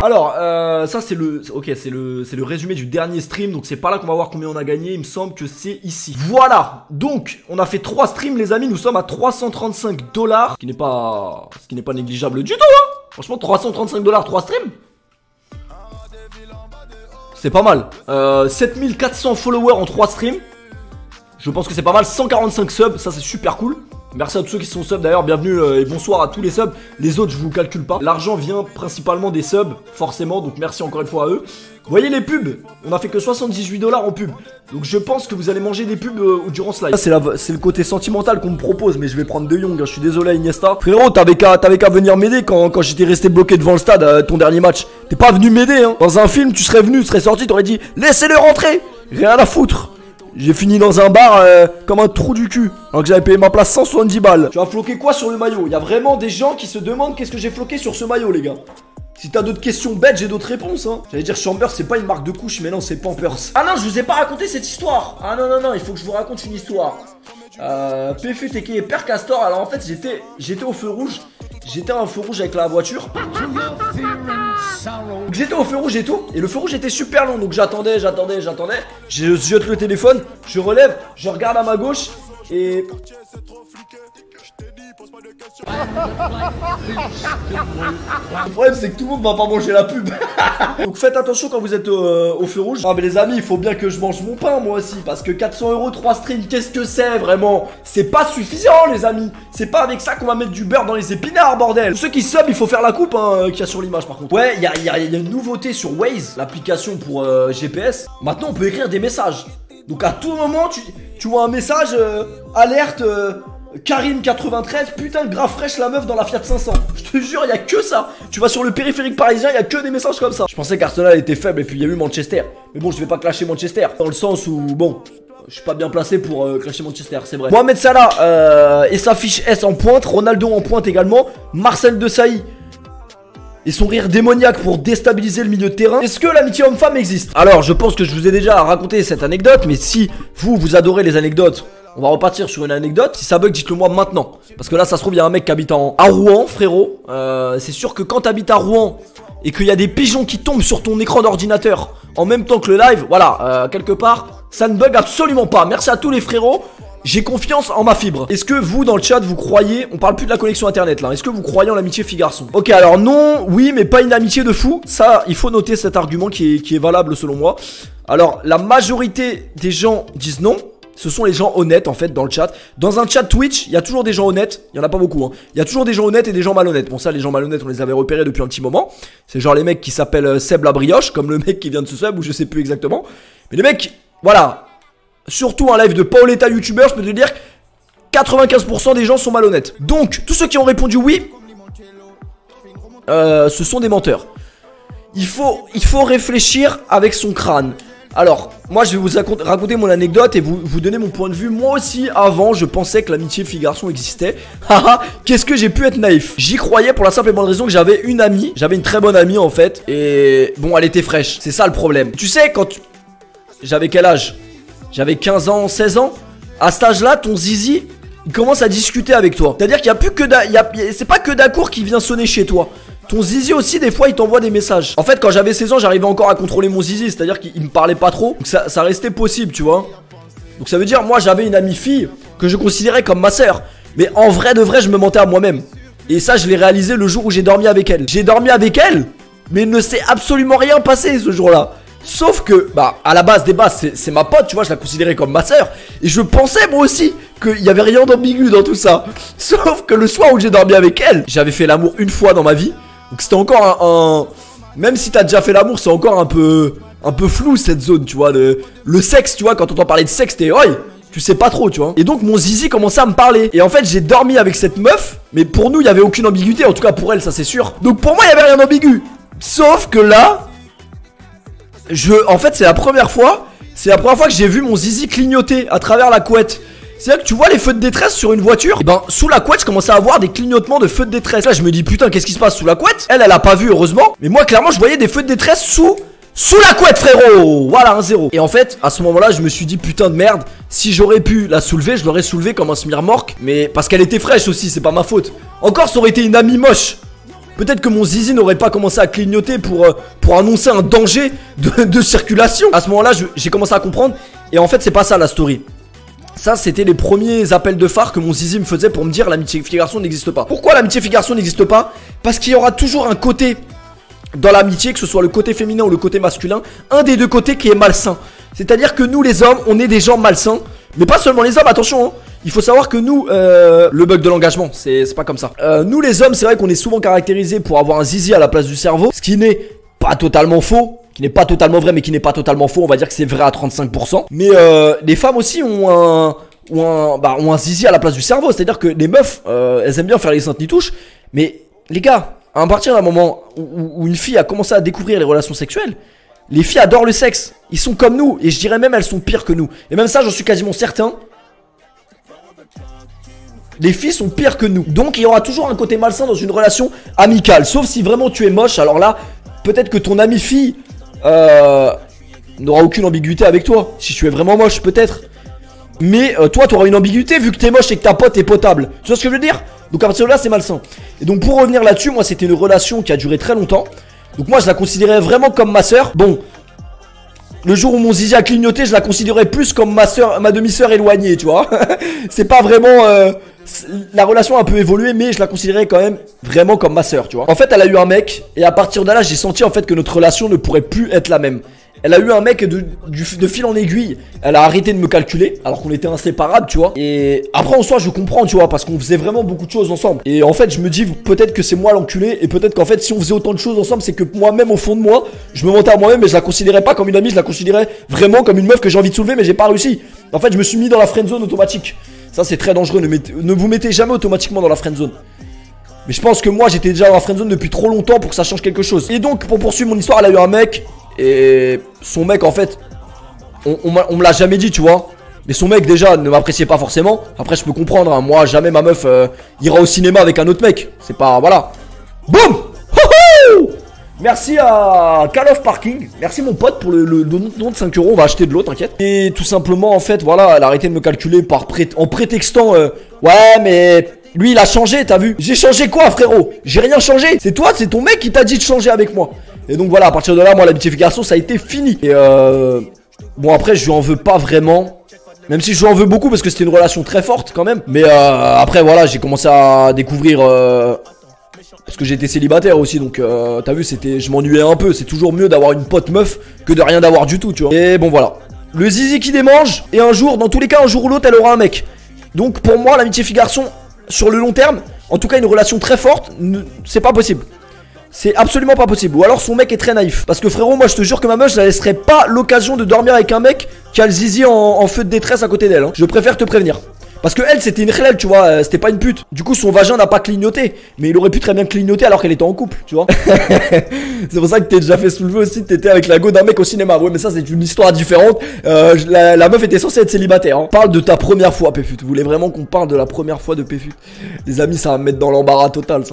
Alors, ça c'est le... Ok, c'est le résumé du dernier stream. Donc c'est pas là qu'on va voir combien on a gagné. Il me semble que c'est ici. Voilà. Donc, on a fait 3 streams les amis. Nous sommes à 335 $. Ce qui n'est pas négligeable du tout, hein. Franchement, 335 $, 3 streams. C'est pas mal. 7400 followers en 3 streams. Je pense que c'est pas mal. 145 subs, ça c'est super cool. Merci à tous ceux qui sont subs d'ailleurs, bienvenue et bonsoir à tous les subs. Les autres je vous calcule pas. L'argent vient principalement des subs, forcément, donc merci encore une fois à eux. Vous voyez les pubs, on a fait que 78 $ en pub. Donc je pense que vous allez manger des pubs durant ce live. C'est le côté sentimental qu'on me propose, mais je vais prendre De Jong, je suis désolé Iniesta. Frérot, t'avais qu'à venir m'aider quand j'étais resté bloqué devant le stade ton dernier match. T'es pas venu m'aider hein. Dans un film tu serais venu, tu serais sorti, t'aurais dit laissez-le rentrer. Rien à foutre. J'ai fini dans un bar comme un trou du cul. Alors que j'avais payé ma place 170 balles. Tu as floqué quoi sur le maillot? Il y a vraiment des gens qui se demandent qu'est-ce que j'ai floqué sur ce maillot les gars. Si t'as d'autres questions bêtes, j'ai d'autres réponses hein. J'allais dire Chambers c'est pas une marque de couche, mais non c'est Pampers. Ah non, je vous ai pas raconté cette histoire. Ah non, il faut que je vous raconte une histoire. PFU TK et Père Castor. Alors en fait j'étais au feu rouge. J'étais à un feu rouge avec la voiture. J'étais au feu rouge et tout. Et le feu rouge était super long. Donc j'attendais. Je jette le téléphone. Je relève. Je regarde à ma gauche. Et... le problème c'est que tout le monde va pas manger la pub. Donc faites attention quand vous êtes au feu rouge. Ah mais les amis, il faut bien que je mange mon pain moi aussi. Parce que 400 €, 3 streams, qu'est-ce que c'est vraiment? C'est pas suffisant les amis. C'est pas avec ça qu'on va mettre du beurre dans les épinards bordel. Pour ceux qui sub, il faut faire la coupe hein, qu'il y a sur l'image par contre. Ouais, il y a une nouveauté sur Waze, l'application pour GPS. Maintenant on peut écrire des messages. Donc à tout moment tu vois un message alerte Karim 93, putain grave fraîche la meuf dans la Fiat 500. Je te jure, il y a que ça. Tu vas sur le périphérique parisien, il y a que des messages comme ça. Je pensais qu'Arsenal était faible et puis il y a eu Manchester. Mais bon, je vais pas clasher Manchester dans le sens où bon, je suis pas bien placé pour clasher Manchester, c'est vrai. Mohamed Salah et sa fiche S en pointe, Ronaldo en pointe également, Marcel Desailly et son rire démoniaque pour déstabiliser le milieu de terrain. Est-ce que l'amitié homme-femme existe? Alors, je pense que je vous ai déjà raconté cette anecdote, mais si vous adorez les anecdotes, on va repartir sur une anecdote. Si ça bug, dites-le moi maintenant. Parce que là, ça se trouve, il y a un mec qui habite à Rouen, frérot. C'est sûr que quand t'habites à Rouen et qu'il y a des pigeons qui tombent sur ton écran d'ordinateur en même temps que le live, voilà, quelque part, ça ne bug absolument pas. Merci à tous les frérots. J'ai confiance en ma fibre. Est-ce que vous, dans le chat, vous croyez... On parle plus de la connexion internet, là. Est-ce que vous croyez en l'amitié fille-garçon? Ok, alors non, oui, mais pas une amitié de fou. Ça, il faut noter cet argument qui est valable selon moi. Alors, la majorité des gens disent non. Ce sont les gens honnêtes en fait dans le chat. Dans un chat Twitch, il y a toujours des gens honnêtes. Il y en a pas beaucoup hein. Il y a toujours des gens honnêtes et des gens malhonnêtes. Bon ça les gens malhonnêtes on les avait repérés depuis un petit moment. C'est genre les mecs qui s'appellent Seb la brioche, comme le mec qui vient de ce sub ou je sais plus exactement. Mais les mecs, voilà. Surtout un live de Paoletta YouTuber, je peux te dire 95% des gens sont malhonnêtes. Donc tous ceux qui ont répondu oui, ce sont des menteurs. Il faut réfléchir avec son crâne. Alors, moi je vais vous raconter mon anecdote et vous donner mon point de vue. Moi aussi, avant, je pensais que l'amitié fille-garçon existait. Haha, qu'est-ce que j'ai pu être naïf. J'y croyais pour la simple et bonne raison que j'avais une amie. J'avais une très bonne amie en fait. Et bon, elle était fraîche. C'est ça le problème. Tu sais, j'avais quel âge? J'avais 15 ans, 16 ans. À cet âge-là, ton zizi, il commence à discuter avec toi. C'est-à-dire qu'il n'y a plus que c'est pas que Dacour qui vient sonner chez toi. Ton zizi aussi des fois il t'envoie des messages. En fait quand j'avais 16 ans j'arrivais encore à contrôler mon zizi. C'est à dire qu'il me parlait pas trop. Donc ça restait possible tu vois. Donc ça veut dire moi j'avais une amie fille que je considérais comme ma soeur. Mais en vrai de vrai je me mentais à moi-même. Et ça je l'ai réalisé le jour où j'ai dormi avec elle. J'ai dormi avec elle, mais il ne s'est absolument rien passé ce jour-là. Sauf que, bah, à la base des bases, c'est ma pote, tu vois, je la considérais comme ma soeur. Et je pensais, moi aussi, qu'il y avait rien d'ambigu dans tout ça. Sauf que le soir où j'ai dormi avec elle, j'avais fait l'amour une fois dans ma vie. Donc c'était encore même si t'as déjà fait l'amour, c'est encore un peu flou cette zone, tu vois. Le sexe, tu vois, quand on entend parler de sexe, t'es, oi, tu sais pas trop, tu vois. Et donc mon zizi commençait à me parler. Et en fait, j'ai dormi avec cette meuf. Mais pour nous, il y avait aucune ambiguïté, en tout cas pour elle, ça c'est sûr. Donc pour moi, il y avait rien d'ambigu. Sauf que là... En fait c'est la première fois que j'ai vu mon zizi clignoter à travers la couette. C'est-à-dire que tu vois les feux de détresse sur une voiture. Et ben sous la couette je commençais à avoir des clignotements de feux de détresse. Là je me dis putain qu'est-ce qui se passe sous la couette. Elle a pas vu heureusement. Mais moi clairement je voyais des feux de détresse sous la couette frérot. Voilà un 0. Et en fait à ce moment là je me suis dit putain de merde. Si j'aurais pu la soulever je l'aurais soulevée comme un smirmorque. Mais parce qu'elle était fraîche aussi, c'est pas ma faute. Encore ça aurait été une amie moche. Peut-être que mon zizi n'aurait pas commencé à clignoter pour annoncer un danger de circulation. À ce moment-là, j'ai commencé à comprendre. Et en fait, c'est pas ça la story. Ça, c'était les premiers appels de phare que mon zizi me faisait pour me dire l'amitié fille-garçon n'existe pas. Pourquoi l'amitié fille-garçon n'existe pas? Parce qu'il y aura toujours un côté dans l'amitié, que ce soit le côté féminin ou le côté masculin, un des deux côtés qui est malsain. C'est-à-dire que nous, les hommes, on est des gens malsains. Mais pas seulement les hommes, attention, hein. Il faut savoir que nous, le bug de l'engagement, c'est pas comme ça. Nous, les hommes, c'est vrai qu'on est souvent caractérisés pour avoir un zizi à la place du cerveau, ce qui n'est pas totalement faux. Qui n'est pas totalement vrai mais qui n'est pas totalement faux, on va dire que c'est vrai à 35%. Mais les femmes aussi ont un zizi à la place du cerveau. C'est à dire que les meufs, elles aiment bien faire les saintes nitouches. Mais les gars, à partir d'un moment où une fille a commencé à découvrir les relations sexuelles, les filles adorent le sexe. Ils sont comme nous, et je dirais même elles sont pires que nous. Et même ça j'en suis quasiment certain. Les filles sont pires que nous. Donc il y aura toujours un côté malsain dans une relation amicale. Sauf si vraiment tu es moche, alors là, peut-être que ton ami fille n'aura aucune ambiguïté avec toi. Si tu es vraiment moche, peut-être. Mais toi, tu auras une ambiguïté vu que t'es moche et que ta pote est potable. Tu vois ce que je veux dire? Donc à partir de là, c'est malsain. Et donc pour revenir là-dessus, moi, c'était une relation qui a duré très longtemps. Donc moi, je la considérais vraiment comme ma soeur. Bon, le jour où mon zizi a clignoté, je la considérais plus comme ma soeur, ma demi-sœur éloignée, tu vois. C'est pas vraiment... la relation a un peu évolué, mais je la considérais quand même vraiment comme ma soeur, tu vois. En fait, elle a eu un mec, et à partir de là, j'ai senti en fait que notre relation ne pourrait plus être la même. Elle a eu un mec de fil en aiguille. Elle a arrêté de me calculer alors qu'on était inséparables, tu vois. Et après en soi je comprends, tu vois, parce qu'on faisait vraiment beaucoup de choses ensemble. Et en fait je me dis peut-être que c'est moi l'enculé. Et peut-être qu'en fait si on faisait autant de choses ensemble, c'est que moi-même au fond de moi, je me mentais à moi-même. Et je la considérais pas comme une amie, je la considérais vraiment comme une meuf que j'ai envie de soulever. Mais j'ai pas réussi. En fait je me suis mis dans la friendzone automatique. Ça c'est très dangereux, ne vous mettez jamais automatiquement dans la friendzone. Mais je pense que moi j'étais déjà dans la friendzone depuis trop longtemps pour que ça change quelque chose. Et donc pour poursuivre mon histoire, elle a eu un mec. Et son mec en fait on me l'a jamais dit, tu vois. Mais son mec déjà ne m'appréciait pas forcément. Après je peux comprendre, hein. Moi jamais ma meuf ira au cinéma avec un autre mec. C'est pas, voilà. Boum. Merci à Call of Parking. Merci mon pote pour le don de 5 €. On va acheter de l'eau, t'inquiète. Et tout simplement en fait voilà, elle a arrêté de me calculer en prétextant ouais mais lui il a changé, t'as vu. J'ai changé quoi frérot? J'ai rien changé. C'est toi, c'est ton mec qui t'a dit de changer avec moi. Et donc voilà, à partir de là, moi l'amitié fille-garçon ça a été fini. Et bon après je lui en veux pas vraiment. Même si je lui en veux beaucoup parce que c'était une relation très forte quand même. Mais après voilà, j'ai commencé à découvrir parce que j'étais célibataire aussi. Donc t'as vu, je m'ennuyais un peu. C'est toujours mieux d'avoir une pote meuf que de rien d'avoir du tout, tu vois. Et bon voilà, le zizi qui démange. Et un jour, dans tous les cas, un jour ou l'autre elle aura un mec. Donc pour moi l'amitié fille-garçon sur le long terme, en tout cas une relation très forte, c'est pas possible. C'est absolument pas possible. Ou alors son mec est très naïf. Parce que frérot, moi je te jure que ma meuf, je la laisserai pas l'occasion de dormir avec un mec qui a le zizi en feu de détresse à côté d'elle, hein. Je préfère te prévenir. Parce que elle c'était une relève, tu vois, c'était pas une pute. Du coup son vagin n'a pas clignoté. Mais il aurait pu très bien clignoter alors qu'elle était en couple, tu vois. C'est pour ça que t'es déjà fait soulever aussi, t'étais avec la go d'un mec au cinéma. Ouais mais ça c'est une histoire différente. La meuf était censée être célibataire, hein. Parle de ta première fois Péfut. Vous voulez vraiment qu'on parle de la première fois de Péfut? Les amis, ça va me mettre dans l'embarras total ça.